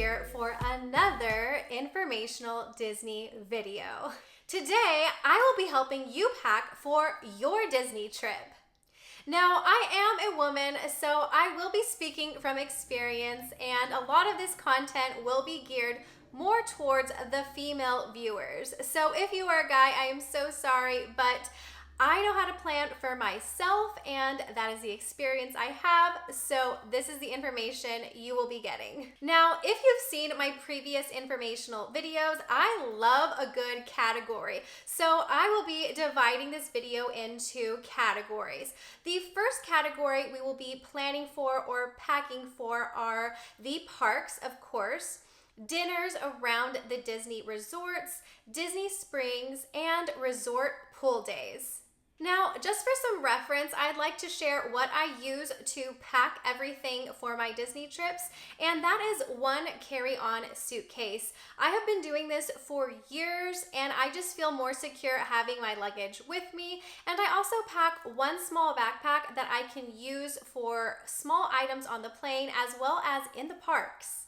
here for another informational Disney video. Today, I will be helping you pack for your Disney trip. Now, I am a woman, so I will be speaking from experience, and a lot of this content will be geared more towards the female viewers. So if you are a guy, I am so sorry, but I know how to plan for myself, and that is the experience I have, so this is the information you will be getting. Now, if you've seen my previous informational videos, I love a good category, so I will be dividing this video into categories. The first category we will be planning for or packing for are the parks, of course, dinners around the Disney resorts, Disney Springs, and resort pool days. Now, just for some reference, I'd like to share what I use to pack everything for my Disney trips, and that is one carry-on suitcase. I have been doing this for years, and I just feel more secure having my luggage with me, and I also pack one small backpack that I can use for small items on the plane as well as in the parks.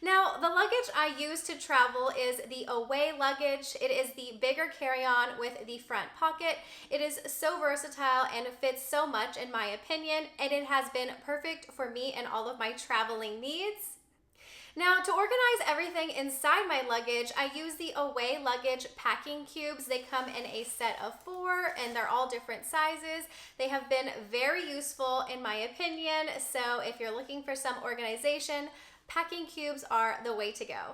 Now, the luggage I use to travel is the Away luggage. It is the bigger carry-on with the front pocket. It is so versatile and fits so much in my opinion, and it has been perfect for me and all of my traveling needs. Now, to organize everything inside my luggage, I use the Away luggage packing cubes. They come in a set of 4 and they're all different sizes. They have been very useful in my opinion, so if you're looking for some organization, packing cubes are the way to go.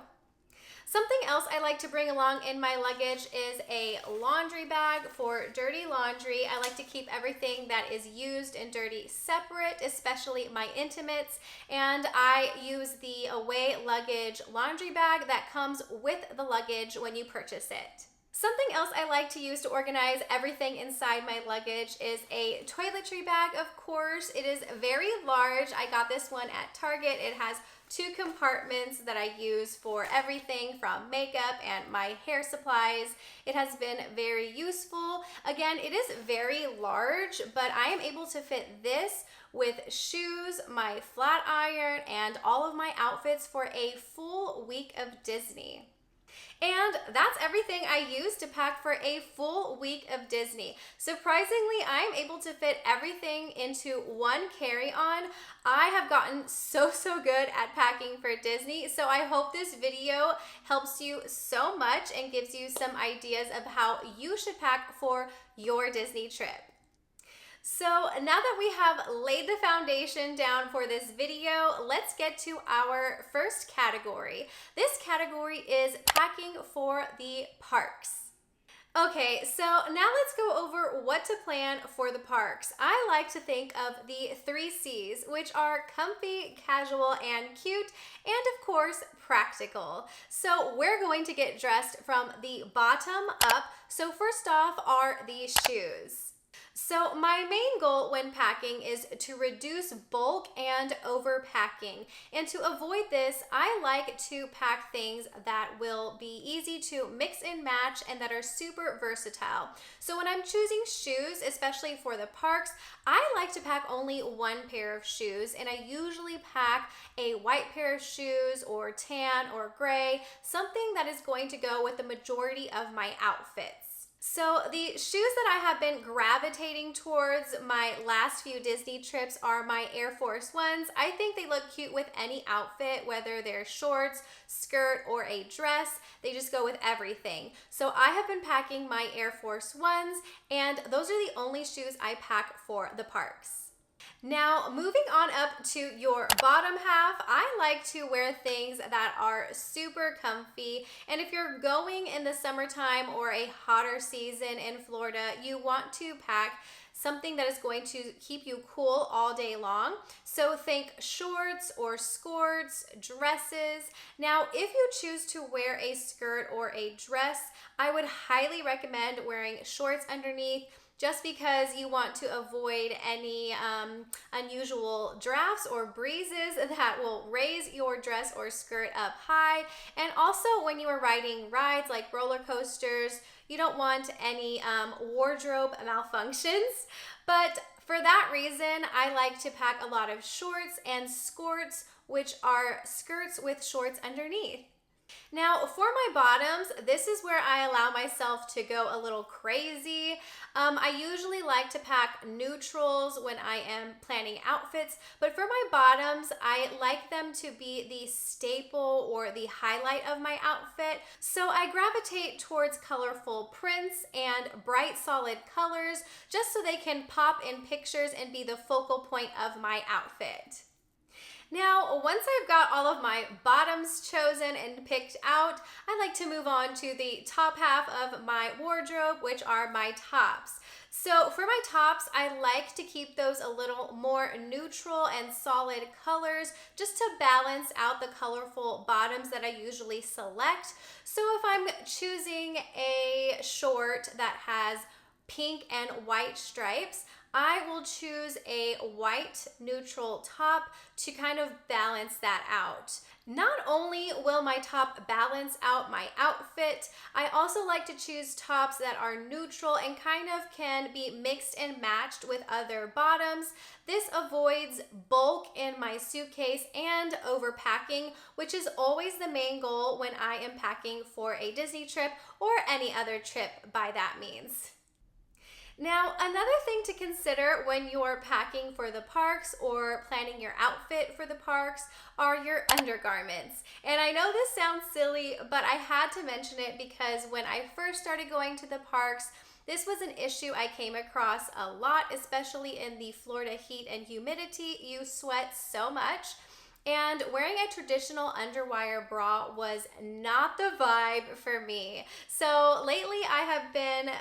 Something else I like to bring along in my luggage is a laundry bag for dirty laundry. I like to keep everything that is used and dirty separate, especially my intimates, and I use the Away luggage laundry bag that comes with the luggage when you purchase it. Something else I like to use to organize everything inside my luggage is a toiletry bag, of course. It is very large. I got this one at Target. It has 2 compartments that I use for everything from makeup and my hair supplies. It has been very useful. Again, it is very large, but I am able to fit this with shoes, my flat iron, and all of my outfits for a full week of Disney. And that's everything I use to pack for a full week of Disney. Surprisingly, I'm able to fit everything into one carry-on. I have gotten so good at packing for Disney, so I hope this video helps you so much and gives you some ideas of how you should pack for your Disney trip. So now that we have laid the foundation down for this video, let's get to our first category. This category is packing for the parks. Okay, so now let's go over what to plan for the parks. I like to think of the 3 C's, which are comfy, casual, and cute, and of course, practical. So we're going to get dressed from the bottom up. So first off are the shoes. So my main goal when packing is to reduce bulk and overpacking. And to avoid this, I like to pack things that will be easy to mix and match and that are super versatile. So when I'm choosing shoes, especially for the parks, I like to pack only 1 pair of shoes, and I usually pack a white pair of shoes or tan or gray, something that is going to go with the majority of my outfits. So the shoes that I have been gravitating towards my last few Disney trips are my Air Force Ones. I think they look cute with any outfit, whether they're shorts, skirt, or a dress. They just go with everything. So I have been packing my Air Force Ones, and those are the only shoes I pack for the parks. Now, moving on up to your bottom half, I like to wear things that are super comfy. And if you're going in the summertime or a hotter season in Florida, you want to pack something that is going to keep you cool all day long. So think shorts or skirts, dresses. Now, if you choose to wear a skirt or a dress, I would highly recommend wearing shorts underneath, just because you want to avoid any unusual drafts or breezes that will raise your dress or skirt up high. And also when you are riding rides like roller coasters, you don't want any wardrobe malfunctions. But for that reason, I like to pack a lot of shorts and skirts which are skirts with shorts underneath. Now, for my bottoms, this is where I allow myself to go a little crazy. I usually like to pack neutrals when I am planning outfits, but for my bottoms, I like them to be the staple or the highlight of my outfit. So I gravitate towards colorful prints and bright solid colors just so they can pop in pictures and be the focal point of my outfit. Now, once I've got all of my bottoms chosen and picked out, I like to move on to the top half of my wardrobe, which are my tops. So for my tops, I like to keep those a little more neutral and solid colors just to balance out the colorful bottoms that I usually select. So if I'm choosing a short that has pink and white stripes, I will choose a white neutral top to kind of balance that out. Not only will my top balance out my outfit, I also like to choose tops that are neutral and kind of can be mixed and matched with other bottoms. This avoids bulk in my suitcase and overpacking, which is always the main goal when I am packing for a Disney trip or any other trip by that means. Now, another thing to consider when you're packing for the parks or planning your outfit for the parks are your undergarments. And I know this sounds silly, but I had to mention it because when I first started going to the parks, this was an issue I came across a lot, especially in the Florida heat and humidity. You sweat so much. And wearing a traditional underwire bra was not the vibe for me. So lately I have been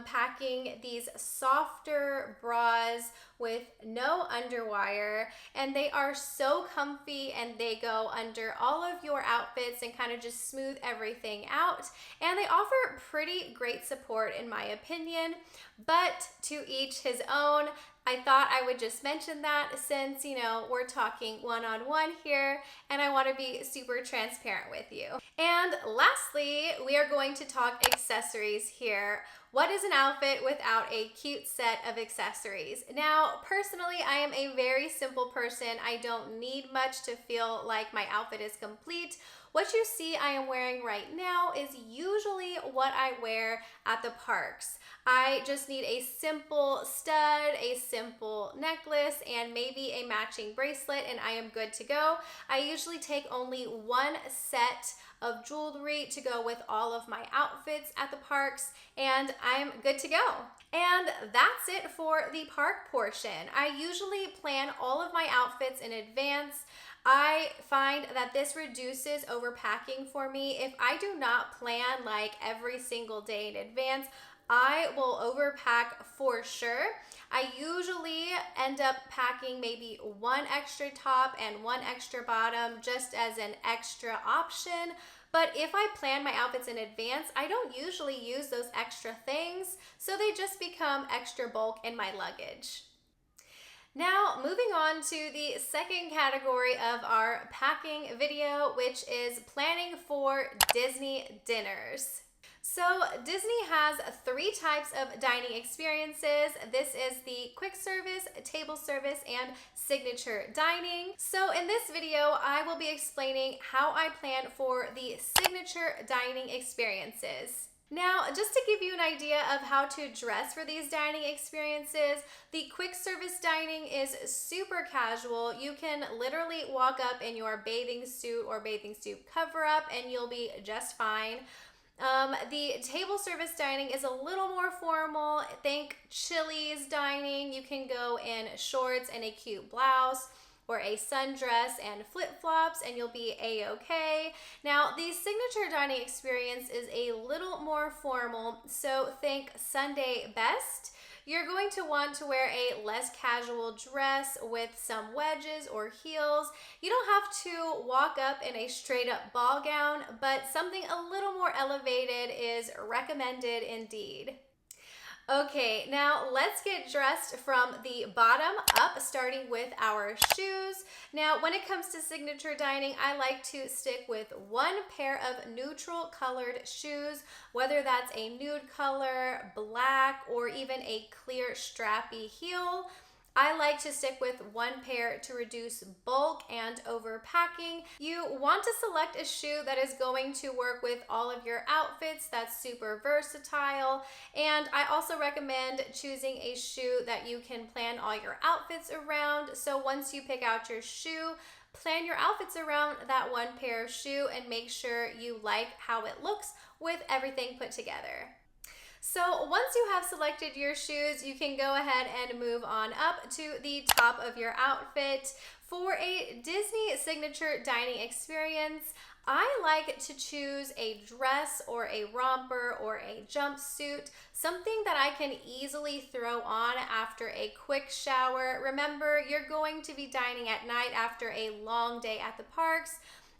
packing these softer bras with no underwire, and they are so comfy and they go under all of your outfits and kind of just smooth everything out. And they offer pretty great support in my opinion, but to each his own. I thought I would just mention that since, we're talking one-on-one here and I want to be super transparent with you. And lastly, we are going to talk accessories here. What is an outfit without a cute set of accessories? Now, personally, I am a very simple person. I don't need much to feel like my outfit is complete. What you see I am wearing right now is usually what I wear at the parks. I just need a simple stud, a simple necklace, and maybe a matching bracelet, and I am good to go. I usually take only one set of jewelry to go with all of my outfits at the parks, and I'm good to go. And that's it for the park portion. I usually plan all of my outfits in advance. I find that this reduces overpacking for me. If I do not plan like every single day in advance, I will overpack for sure. I usually end up packing maybe one extra top and one extra bottom just as an extra option. But if I plan my outfits in advance, I don't usually use those extra things, so they just become extra bulk in my luggage. Now, moving on to the second category of our packing video, which is planning for Disney dinners. So Disney has 3 types of dining experiences. This is the quick service, table service, and signature dining. So in this video, I will be explaining how I plan for the signature dining experiences. Now, just to give you an idea of how to dress for these dining experiences, the quick service dining is super casual. You can literally walk up in your bathing suit or bathing suit cover up and you'll be just fine. The table service dining is a little more formal. Think Chili's dining. You can go in shorts and a cute blouse or a sundress and flip-flops and you'll be a-okay. Now, the signature dining experience is a little more formal, so think Sunday best. You're going to want to wear a less casual dress with some wedges or heels. You don't have to walk up in a straight up ball gown, but something a little more elevated is recommended indeed. Okay, now let's get dressed from the bottom up, starting with our shoes. Now, when it comes to signature dining, I like to stick with one pair of neutral colored shoes, whether that's a nude color, black, or even a clear strappy heel. I like to stick with one pair to reduce bulk and overpacking. You want to select a shoe that is going to work with all of your outfits, that's super versatile. And I also recommend choosing a shoe that you can plan all your outfits around. So once you pick out your shoe, plan your outfits around that one pair of shoe and make sure you like how it looks with everything put together. So once you have selected your shoes, you can go ahead and move on up to the top of your outfit. For a Disney signature dining experience, I like to choose a dress or a romper or a jumpsuit, something that I can easily throw on after a quick shower. Remember, you're going to be dining at night after a long day at the parks.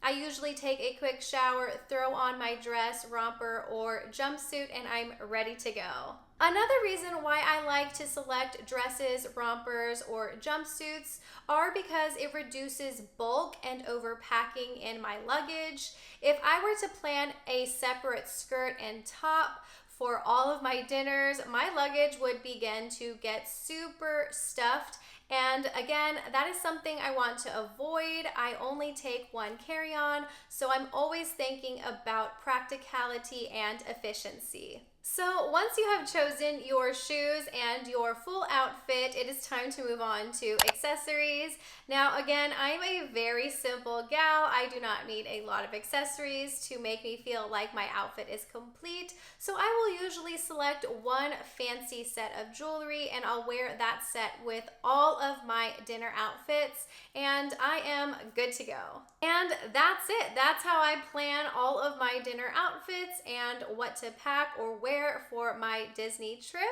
I usually take a quick shower, throw on my dress, romper, or jumpsuit, and I'm ready to go. Another reason why I like to select dresses, rompers, or jumpsuits are because it reduces bulk and overpacking in my luggage. If I were to plan a separate skirt and top for all of my dinners, my luggage would begin to get super stuffed. And again, that is something I want to avoid. I only take one carry-on, so I'm always thinking about practicality and efficiency. So once you have chosen your shoes and your full outfit, it is time to move on to accessories. Now again, I'm a very simple gal. I do not need a lot of accessories to make me feel like my outfit is complete. So I will usually select one fancy set of jewelry and I'll wear that set with all of my dinner outfits and I am good to go. And that's it. That's how I plan all of my dinner outfits and what to pack or wear for my Disney trip.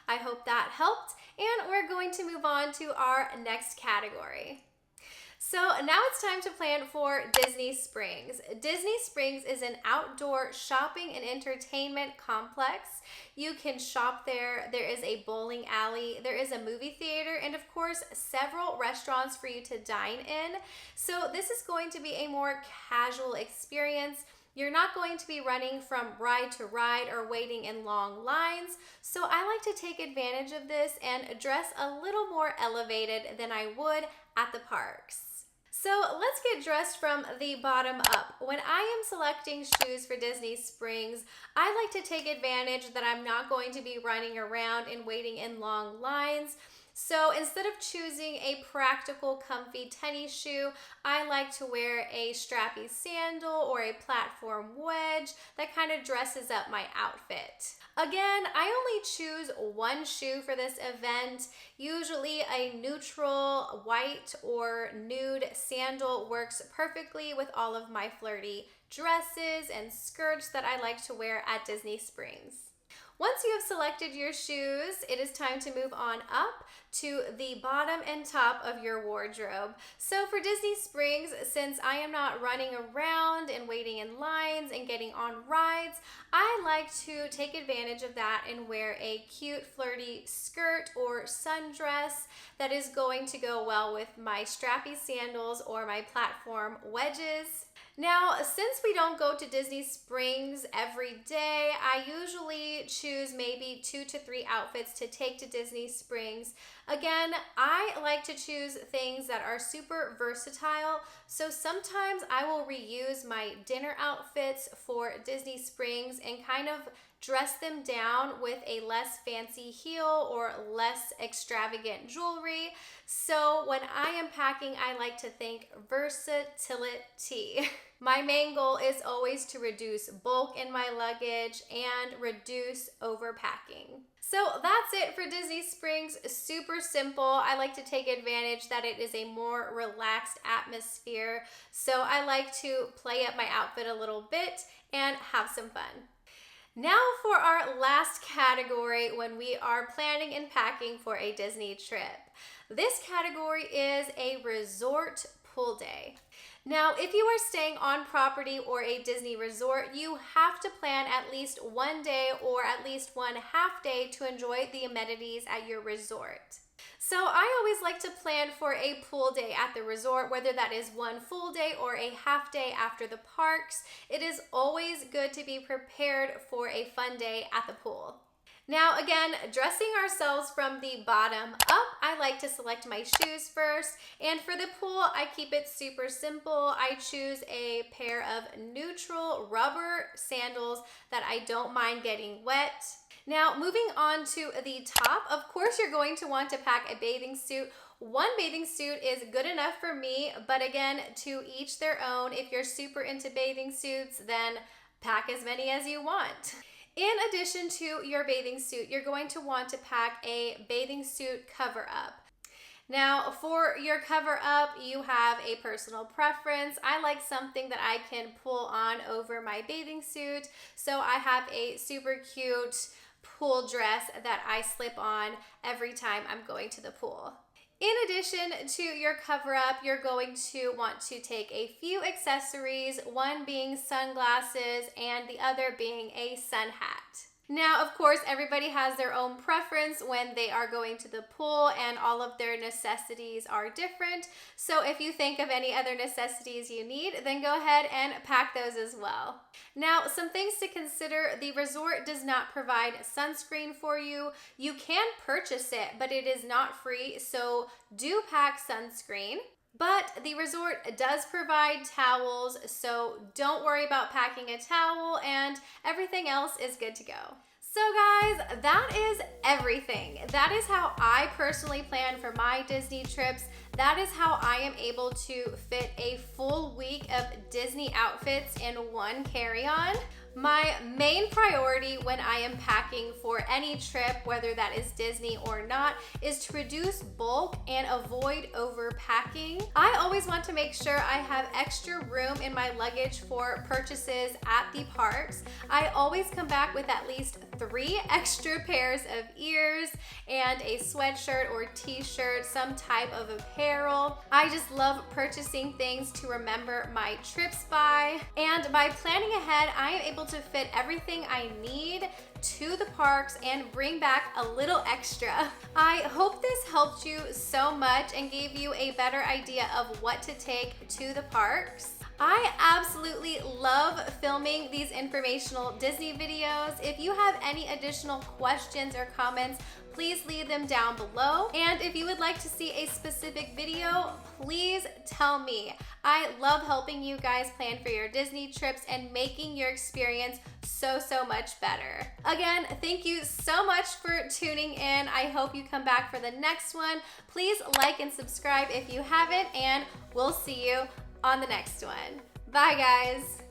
I hope that helped, and we're going to move on to our next category. So now it's time to plan for Disney Springs. Disney Springs is an outdoor shopping and entertainment complex. You can shop there. There is a bowling alley, there is a movie theater, and of course several restaurants for you to dine in. So this is going to be a more casual experience. You're not going to be running from ride to ride or waiting in long lines. So I like to take advantage of this and dress a little more elevated than I would at the parks. So let's get dressed from the bottom up. When I am selecting shoes for Disney Springs, I like to take advantage that I'm not going to be running around and waiting in long lines. So instead of choosing a practical, comfy tennis shoe, I like to wear a strappy sandal or a platform wedge that kind of dresses up my outfit. Again, I only choose one shoe for this event. Usually a neutral white or nude sandal works perfectly with all of my flirty dresses and skirts that I like to wear at Disney Springs. Once you have selected your shoes, it is time to move on up to the bottom and top of your wardrobe. So for Disney Springs, since I am not running around and waiting in lines and getting on rides, I like to take advantage of that and wear a cute flirty skirt or sundress that is going to go well with my strappy sandals or my platform wedges. Now, since we don't go to Disney Springs every day, I usually choose maybe 2 to 3 outfits to take to Disney Springs. Again, I like to choose things that are super versatile, so sometimes I will reuse my dinner outfits for Disney Springs and kind of dress them down with a less fancy heel or less extravagant jewelry. So when I am packing, I like to think versatility. My main goal is always to reduce bulk in my luggage and reduce overpacking. So that's it for Disney Springs. Super simple. I like to take advantage that it is a more relaxed atmosphere. So I like to play up my outfit a little bit and have some fun. Now for our last category when we are planning and packing for a Disney trip. This category is a resort pool day. Now, if you are staying on property or a Disney resort, you have to plan at least one day or at least one half day to enjoy the amenities at your resort. So I always like to plan for a pool day at the resort, whether that is one full day or a half day after the parks. It is always good to be prepared for a fun day at the pool. Now again, dressing ourselves from the bottom up, I like to select my shoes first. And for the pool, I keep it super simple. I choose a pair of neutral rubber sandals that I don't mind getting wet. Now, moving on to the top, of course, you're going to want to pack a bathing suit. One bathing suit is good enough for me, but again, to each their own. If you're super into bathing suits, then pack as many as you want. In addition to your bathing suit, you're going to want to pack a bathing suit cover up. Now, for your cover up, you have a personal preference. I like something that I can pull on over my bathing suit. So I have a super cute pool dress that I slip on every time I'm going to the pool. In addition to your cover up, you're going to want to take a few accessories, one being sunglasses and the other being a sun hat. Now, of course, everybody has their own preference when they are going to the pool, and all of their necessities are different. So if you think of any other necessities you need, then go ahead and pack those as well. Now, some things to consider: the resort does not provide sunscreen for you. You can purchase it, but it is not free, so do pack sunscreen. But the resort does provide towels, so don't worry about packing a towel, and everything else is good to go. So guys, that is everything. That is how I personally plan for my Disney trips. That is how I am able to fit a full week of Disney outfits in one carry-on. My main priority when I am packing for any trip, whether that is Disney or not, is to reduce bulk and avoid overpacking. I always want to make sure I have extra room in my luggage for purchases at the parks. I always come back with at least 3 extra pairs of ears and a sweatshirt or t-shirt, some type of apparel. I just love purchasing things to remember my trips by. And by planning ahead, I am able to fit everything I need to the parks and bring back a little extra. I hope this helped you so much and gave you a better idea of what to take to the parks. I absolutely love filming these informational Disney videos. If you have any additional questions or comments, please leave them down below. And if you would like to see a specific video, please tell me. I love helping you guys plan for your Disney trips and making your experience so much better. Again, thank you so much for tuning in. I hope you come back for the next one. Please like and subscribe if you haven't, and we'll see you on the next one. Bye guys.